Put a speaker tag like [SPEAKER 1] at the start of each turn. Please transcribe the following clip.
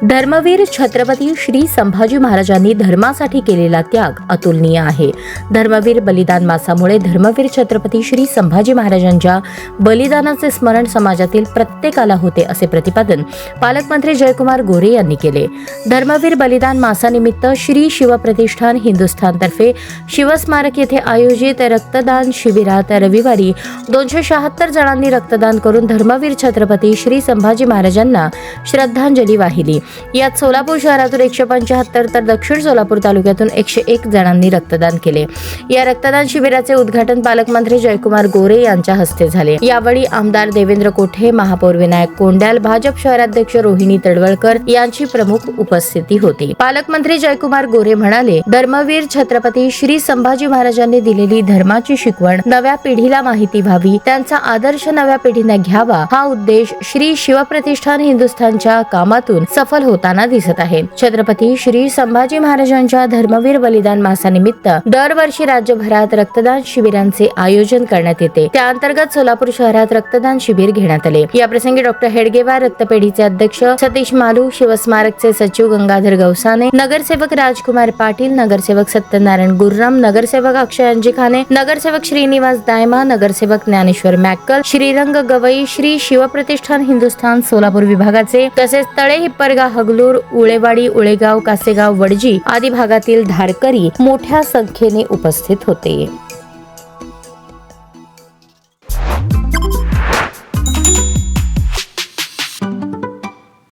[SPEAKER 1] धर्मवीर छत्रपती श्री संभाजी महाराजांनी धर्मासाठी केलेला त्याग अतुलनीय आहे. धर्मवीर बलिदान मासामुळे धर्मवीर छत्रपती श्री संभाजी महाराजांच्या बलिदानाचे स्मरण समाजातील प्रत्येकाला होते, असे प्रतिपादन पालकमंत्री जयकुमार गोरे यांनी केले. धर्मवीर बलिदान मासानिमित्त श्री शिवप्रतिष्ठान हिंदुस्थानतर्फे शिवस्मारक येथे आयोजित रक्तदान शिबिरात रविवारी 276 जणांनी रक्तदान करून धर्मवीर छत्रपती श्री संभाजी महाराजांना श्रद्धांजली वाहिली. यात सोलापूर शहरातून 175 तर दक्षिण सोलापूर तालुक्यातून 101 जणांनी रक्तदान केले. या रक्तदान शिबिराचे उद्घाटन पालकमंत्री जयकुमार गोरे यांच्या हस्ते झाले. यावेळी आमदार देवेंद्र कोठे, महापौर विनायक कोंड्याल, भाजप शहराध्यक्ष रोहिणी तडवळकर यांची प्रमुख उपस्थिती होती. पालकमंत्री जयकुमार गोरे म्हणाले, धर्मवीर छत्रपती श्री संभाजी महाराजांनी दिलेली धर्माची शिकवण नव्या पिढीला माहिती व्हावी, त्यांचा आदर्श नव्या पिढीने घ्यावा, हा उद्देश श्री शिवप्रतिष्ठान हिंदुस्थानच्या कामातून सफल होताना दिसत आहे. छत्रपती श्री संभाजी महाराजांच्या धर्मवीर बलिदान मासानिमित्त दरवर्षी राज्यभरात रक्तदान शिबिरांचे आयोजन करण्यात येते. त्या अंतर्गत सोलापूर शहरात रक्तदान शिबिर घेण्यात आले. या प्रसंगी डॉक्टर हेडगेवार, रक्तपेढीचे अध्यक्ष सतीश मालू, शिवस्मारकचे सचिव गंगाधर गवसाने, नगरसेवक राजकुमार पाटील, नगरसेवक सत्यनारायण गुर्रम, नगरसेवक अक्षय अंजिखाने, नगरसेवक श्रीनिवास दायमा, नगरसेवक ज्ञानेश्वर मॅक्कल, श्रीरंग गवई, श्री शिवप्रतिष्ठान हिंदुस्थान सोलापूर विभागाचे तसेच तळे, हिप्परगा, हगलूर, उळेवाडी, उळेगाव, कासेगाव, वडजी आदी भागातील धारकरी मोठ्या संख्येने उपस्थित होते.